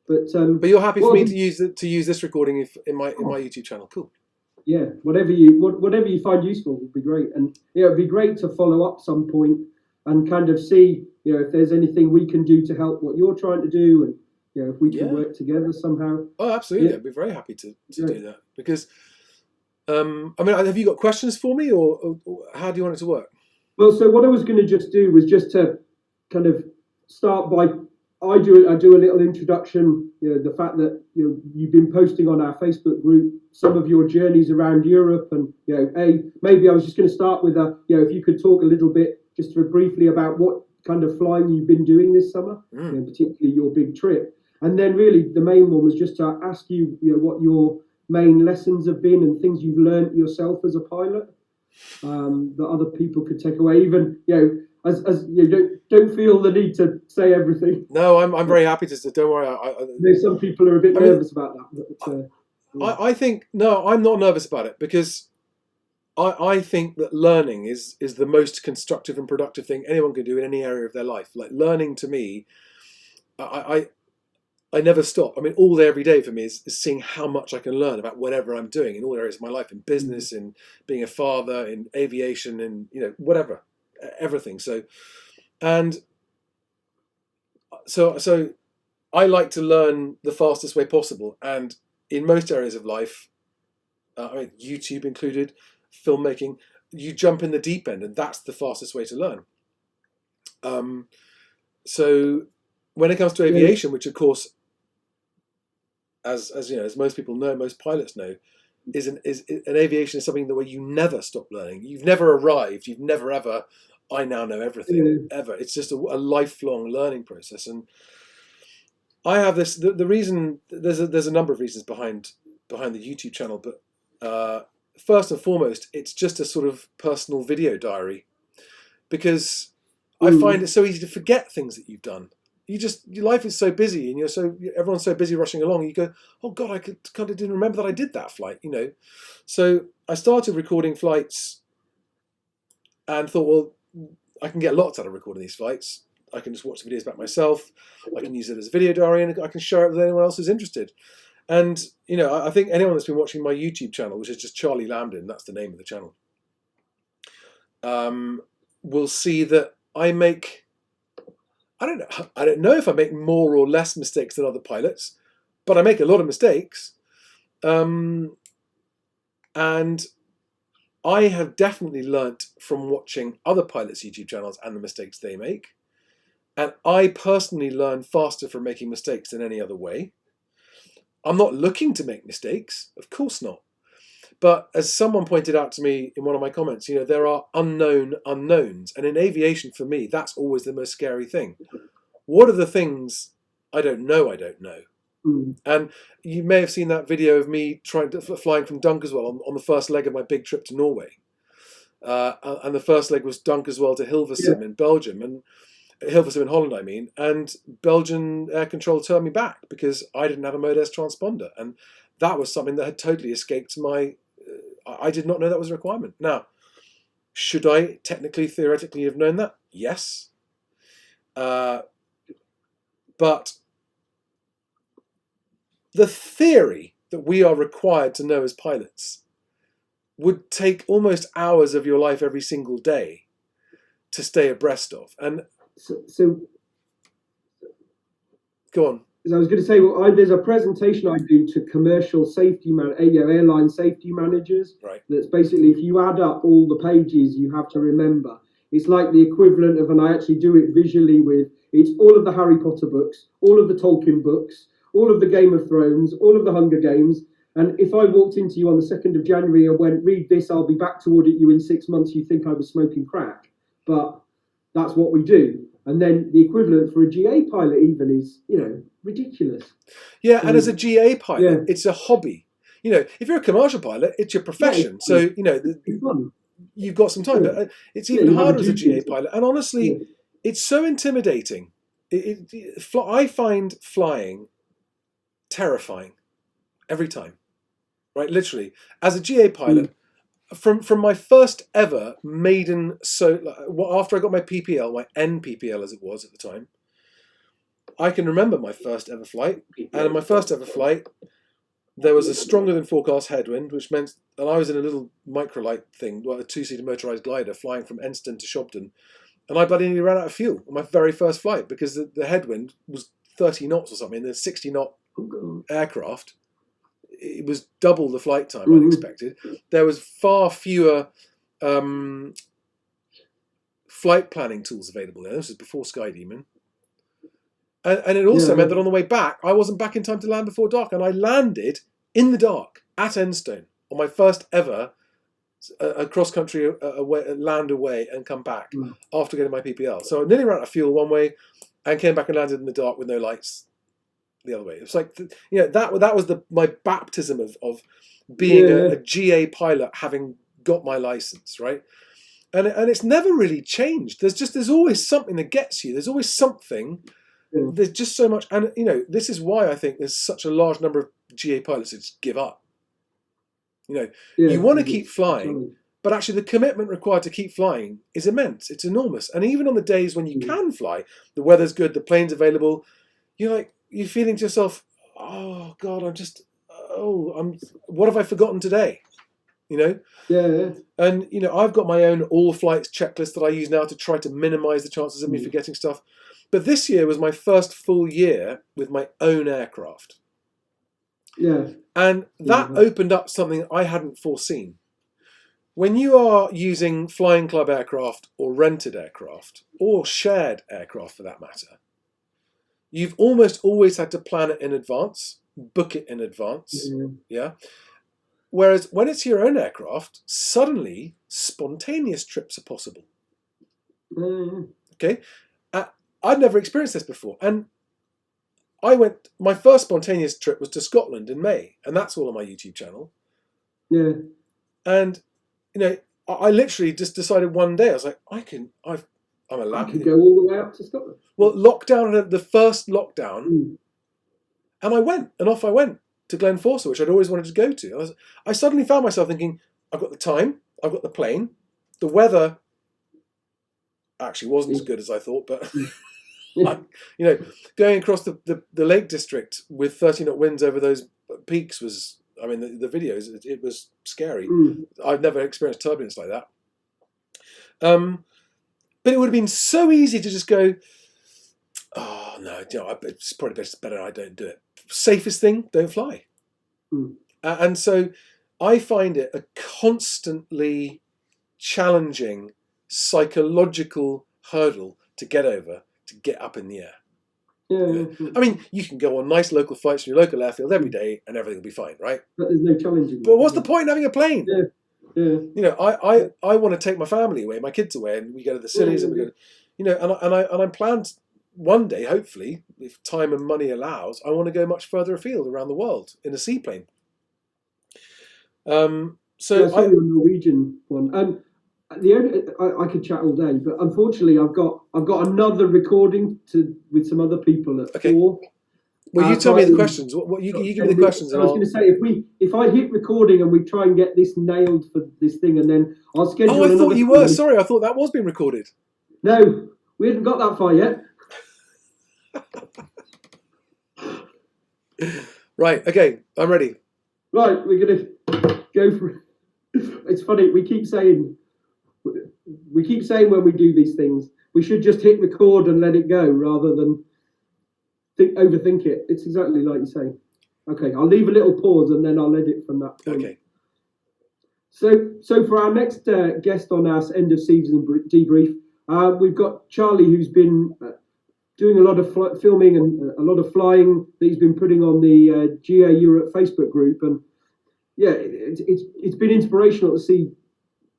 But you're happy for me to use this recording in my YouTube channel. Cool. Yeah, whatever you find useful would be great, and it'd be great to follow up some point and kind of see if there's anything we can do to help what you're trying to do, and if we can work together somehow. Oh, absolutely! I'd be very happy to do that because I mean, have you got questions for me, or how do you want it to work? Well, so what I was going to just do was just to kind of start by I do a little introduction. The fact that you've been posting on our Facebook group some of your journeys around Europe, and maybe I was just going to start with if you could talk a little bit just briefly about what kind of flying you've been doing this summer, particularly your big trip, and then really the main one was just to ask you what your main lessons have been and things you've learned yourself as a pilot that other people could take away. Even as you don't feel the need to say everything. No, I'm very happy to. Don't worry. Some people are a bit nervous about that. But, I think no, I'm not nervous about it because I think that learning is the most constructive and productive thing anyone can do in any area of their life. Like learning to me, I never stop. I mean, all day, every day for me is seeing how much I can learn about whatever I'm doing in all areas of my life, in business, in being a father, in aviation, in whatever, everything. So I like to learn the fastest way possible, and in most areas of life, I mean, YouTube included, filmmaking, you jump in the deep end, and that's the fastest way to learn. So when it comes to aviation, which of course, as most people know, most pilots know, is an aviation is something where you never stop learning. You've never arrived. You've never ever. I now know everything ever. It's just a lifelong learning process, and I have this. The reason there's a number of reasons behind the YouTube channel, but first and foremost, it's just a sort of personal video diary, because I find it so easy to forget things that you've done. Your life is so busy, and everyone's so busy rushing along. You go, oh God, I kind of didn't remember that I did that flight, So I started recording flights, and thought, well, I can get lots out of recording these flights. I can just watch the videos back myself. I can use it as a video diary, and I can share it with anyone else who's interested. And I think anyone that's been watching my YouTube channel, which is just Charlie Lamdin, that's the name of the channel, will see that I make. I don't know if I make more or less mistakes than other pilots, but I make a lot of mistakes. And I have definitely learnt from watching other pilots' YouTube channels and the mistakes they make. And I personally learn faster from making mistakes than any other way. I'm not looking to make mistakes, of course not. But as someone pointed out to me in one of my comments, there are unknown unknowns. And in aviation, for me, that's always the most scary thing. What are the things I don't know? And you may have seen that video of me flying from Dunkerswell on the first leg of my big trip to Norway. And the first leg was Dunkerswell to Hilversum in Belgium, and Hilversum in Holland, I mean. And Belgian air control turned me back because I didn't have a Mode S transponder. And that was something that had totally escaped my... I did not know that was a requirement. Now, should I technically, theoretically have known that? Yes. But the theory that we are required to know as pilots would take almost hours of your life every single day to stay abreast of. And so go on. I was going to say, there's a presentation I do to commercial safety airline safety managers. Right. That's basically, if you add up all the pages you have to remember, it's like the equivalent of, and I actually do it visually it's all of the Harry Potter books, all of the Tolkien books, all of the Game of Thrones, all of the Hunger Games. And if I walked into you on the 2nd of January and went, read this, I'll be back to audit you in 6 months, you think I was smoking crack. But that's what we do. And then the equivalent for a GA pilot even is, ridiculous. Yeah, and as a GA pilot, it's a hobby. If you're a commercial pilot, it's your profession. So, it's fun. You've got some time. But it's even harder as a GA pilot. And honestly, it's so intimidating. I find flying terrifying every time. Right? Literally. As a GA pilot, from my first ever maiden, after I got my PPL, my NPPL as it was at the time, I can remember my first ever flight, and in my first ever flight, there was a stronger than forecast headwind, which meant, and I was in a little microlight thing, a 2-seater motorised glider flying from Enston to Shobden, and I bloody nearly ran out of fuel on my very first flight because the headwind was 30 knots or something. The 60-knot aircraft, it was double the flight time I'd expected. There was far fewer flight planning tools available there. This was before Skydemon. And it also meant that on the way back, I wasn't back in time to land before dark. And I landed in the dark at Enstone on my first ever cross-country land away and come back after getting my PPL. So I nearly ran out of fuel one way and came back and landed in the dark with no lights the other way. It was like, that was my baptism of being a GA pilot, having got my license, right? And it's never really changed. There's always something that gets you. There's always something. There's just so much, and this is why I think there's such a large number of GA pilots that just give up. You want to keep flying, but actually the commitment required to keep flying is immense. It's enormous. And even on the days when you can fly, the weather's good, the plane's available, you're feeling to yourself, oh God, what have I forgotten today? And I've got my own all flights checklist that I use now to try to minimize the chances of me forgetting stuff. But this year was my first full year with my own aircraft. Yeah. And that opened up something I hadn't foreseen. When you are using flying club aircraft or rented aircraft or shared aircraft for that matter, you've almost always had to plan it in advance, book it in advance. Yeah. Whereas when it's your own aircraft, suddenly spontaneous trips are possible. Okay. I'd never experienced this before. And my first spontaneous trip was to Scotland in May, and that's all on my YouTube channel. Yeah. And, I literally just decided one day, I was like, I'm allowed. I could go all the way up to Scotland. Well, the first lockdown, and I went, and off I went to Glenforsa, which I'd always wanted to go to. I suddenly found myself thinking, I've got the time, I've got the plane, the weather actually wasn't as good as I thought, but going across the Lake District with 30-knot winds over those peaks was, the videos, it was scary. I've never experienced turbulence like that. But it would have been so easy to just go, oh no, it's probably better I don't do it. Safest thing, don't fly. And so I find it a constantly challenging psychological hurdle to get over, to get up in the air. You can go on nice local flights from your local airfield every day and everything will be fine, right? But there's no challenge in that. But what's the point in having a plane? I want to take my family away, my kids away, and we go to the Scillies and we go, and I planned one day, hopefully, if time and money allows, I want to go much further afield around the world in a seaplane. I saw a Norwegian one. I could chat all day, but unfortunately, I've got another recording with some other people at 4. Well, you tell me the questions. What you give me the questions. I was going to say, if I hit recording and we try and get this nailed for this thing, and then I'll schedule. Oh, I thought you were. Sorry, I thought that was being recorded. No, we haven't got that far yet. Right. Okay, I'm ready. Right, we're going to go for. It's funny. We keep saying when we do these things, we should just hit record and let it go rather than overthink it. It's exactly like you say. Okay, I'll leave a little pause and then I'll edit from that point. Okay. So for our next guest on our end of season debrief, we've got Charlie, who's been doing a lot of filming and a lot of flying that he's been putting on the GA Europe Facebook group, and it's been inspirational to see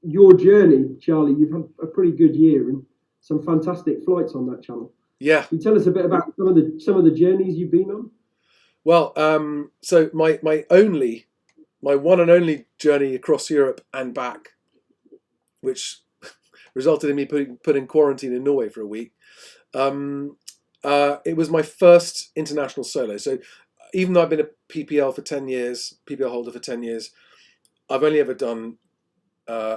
your journey, Charlie. You've had a pretty good year and some fantastic flights on that channel. Yeah. Can you tell us a bit about some of the journeys you've been on? Well, so my one and only journey across Europe and back, which resulted in me put in quarantine in Norway for a week. It was my first international solo. So even though I've been a PPL holder for 10 years, I've only ever done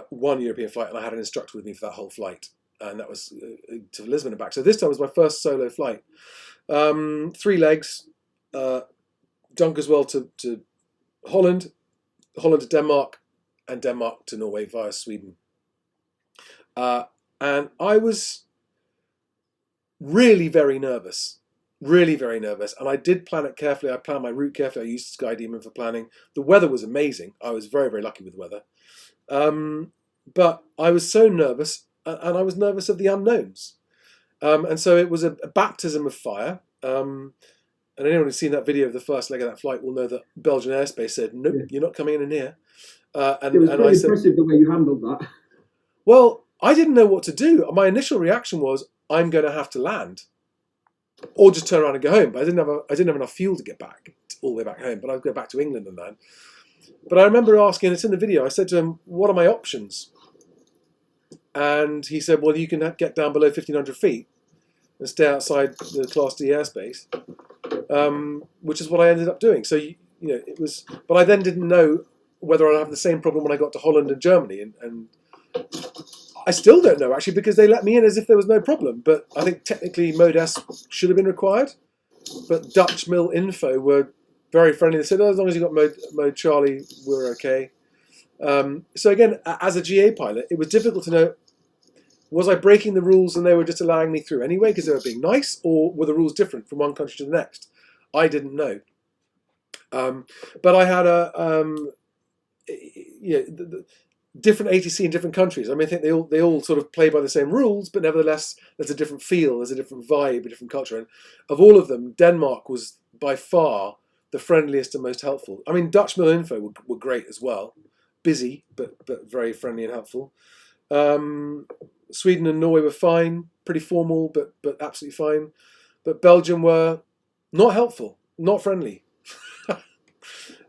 one European flight, and I had an instructor with me for that whole flight, and that was to Lisbon and back. So this time was my first solo flight. 3 legs, junk as well to Holland, Holland to Denmark, and Denmark to Norway via Sweden. And I was really very nervous. Really very nervous. And I did plan it carefully. I planned my route carefully. I used Sky Demon for planning. The weather was amazing. I was very, very lucky with the weather. But I was so nervous, and I was nervous of the unknowns. And so it was a baptism of fire. And anyone who's seen that video of the first leg of that flight will know that Belgian airspace said, nope, you're not coming in here. It was very impressive the way you handled that. Well, I didn't know what to do. My initial reaction was, I'm going to have to land, or just turn around and go home. But I didn't have enough fuel to get back all the way back home. But I'd go back to England and land. But I remember asking, and it's in the video, I said to him, what are my options? And he said, well, you can get down below 1,500 feet and stay outside the Class D airspace, which is what I ended up doing. So, it was, but I then didn't know whether I'd have the same problem when I got to Holland and Germany. And I still don't know, actually, because they let me in as if there was no problem. But I think technically Mode S should have been required. But Dutch Mill Info were very friendly. They said, as long as you got mode Charlie, we're okay. So again, as a GA pilot, it was difficult to know, was I breaking the rules and they were just allowing me through anyway because they were being nice, or were the rules different from one country to the next? I didn't know. But I had different ATC in different countries. I mean, I think they all sort of play by the same rules, but nevertheless, there's a different feel, there's a different vibe, a different culture. And of all of them, Denmark was by far the friendliest and most helpful. I mean, Dutch Mill Info were great as well. Busy, but very friendly and helpful. Sweden and Norway were fine, pretty formal, but absolutely fine. But Belgium were not helpful, not friendly.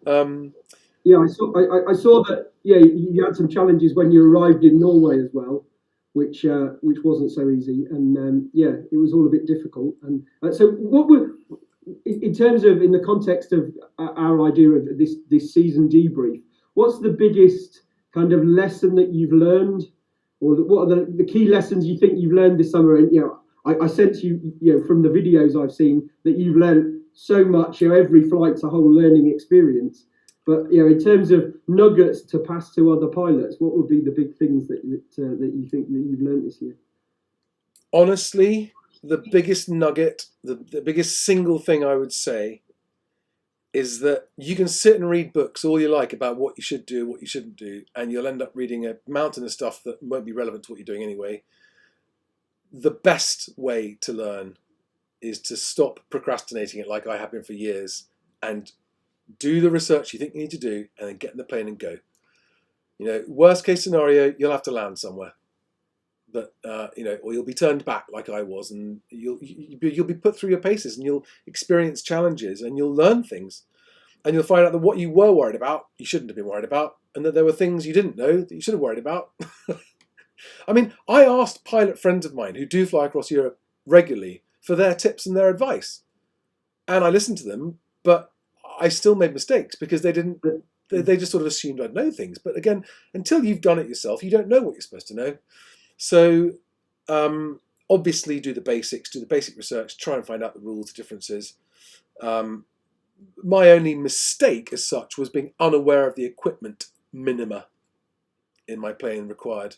Yeah, I saw that. Yeah, you had some challenges when you arrived in Norway as well, which wasn't so easy, and it was all a bit difficult. And so, what were, in terms of, in the context of our idea of this season debrief, what's the biggest kind of lesson that you've learned, or what are the key lessons you think you've learned this summer? And I sense you from the videos I've seen that you've learned so much. Every flight's a whole learning experience. But in terms of nuggets to pass to other pilots, what would be the big things that you think that you've learned this year? Honestly, the biggest nugget, the biggest single thing I would say, is that you can sit and read books all you like about what you should do, what you shouldn't do, and you'll end up reading a mountain of stuff that won't be relevant to what you're doing anyway. The best way to learn is to stop procrastinating it like I have been for years, and do the research you think you need to do, and then get in the plane and go. Worst case scenario, you'll have to land somewhere, but or you'll be turned back like I was, and you'll be put through your paces, and you'll experience challenges, and you'll learn things, and you'll find out that what you were worried about, you shouldn't have been worried about, and that there were things you didn't know that you should have worried about. I mean, I asked pilot friends of mine who do fly across Europe regularly for their tips and their advice, and I listened to them, but I still made mistakes because they didn't. They just sort of assumed I'd know things. But again, until you've done it yourself, you don't know what you're supposed to know. So obviously, do the basics, do the basic research, try and find out the rules, the differences. My only mistake, as such, was being unaware of the equipment minima in my plane required.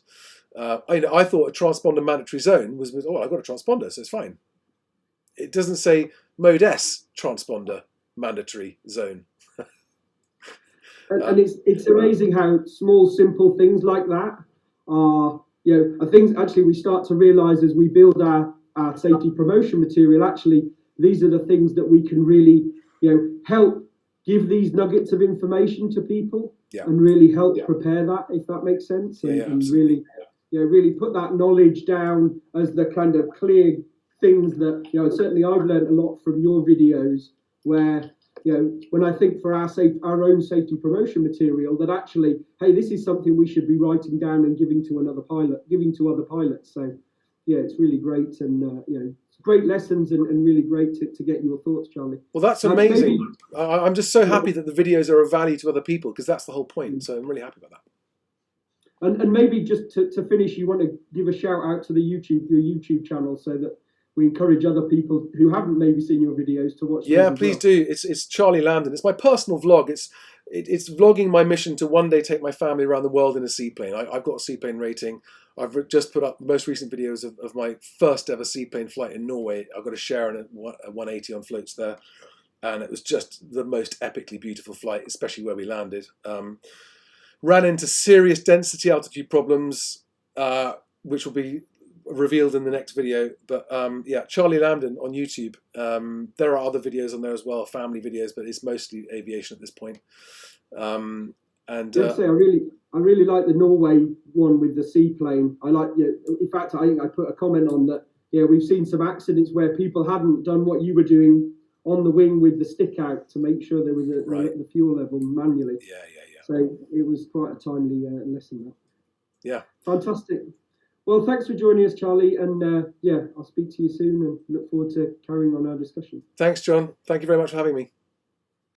I thought a transponder mandatory zone was I've got a transponder, so it's fine. It doesn't say Mode S transponder mandatory zone. And it's amazing how small, simple things like that are things actually we start to realise as we build our safety promotion material. Actually, these are the things that we can really help give these nuggets of information to people, and really help prepare that, if that makes sense, and really really put that knowledge down as the kind of clear things that certainly I've learned a lot from your videos, where when I think for our own safety promotion material, that actually, hey, this is something we should be writing down and giving to other pilots. So it's really great, and it's great lessons, and really great to get your thoughts, Charlie. Well, that's amazing. I'm just so happy that the videos are of value to other people, because that's the whole point. So I'm really happy about that. And maybe just to finish, you want to give a shout out to your YouTube channel, so that we encourage other people who haven't maybe seen your videos to watch. Yeah, please do. It's Charlie Lamdin. It's my personal vlog. It's vlogging my mission to one day take my family around the world in a seaplane. I've got a seaplane rating. I've just put up the most recent videos of my first ever seaplane flight in Norway. I've got a share in a 180 on floats there. And it was just the most epically beautiful flight, especially where we landed. Ran into serious density altitude problems, which will be revealed in the next video. But yeah, Charlie Lamdin on YouTube. There are other videos on there as well, family videos, but it's mostly aviation at this point. And I really like the Norway one with the seaplane. I like, in fact, I think I put a comment on that. Yeah, we've seen some accidents where people hadn't done what you were doing on the wing with the stick out to make sure there was the fuel level manually. Yeah. So it was quite a timely lesson there. Yeah. Fantastic. Well, thanks for joining us, Charlie. And yeah, I'll speak to you soon and look forward to carrying on our discussion. Thanks, John. Thank you very much for having me.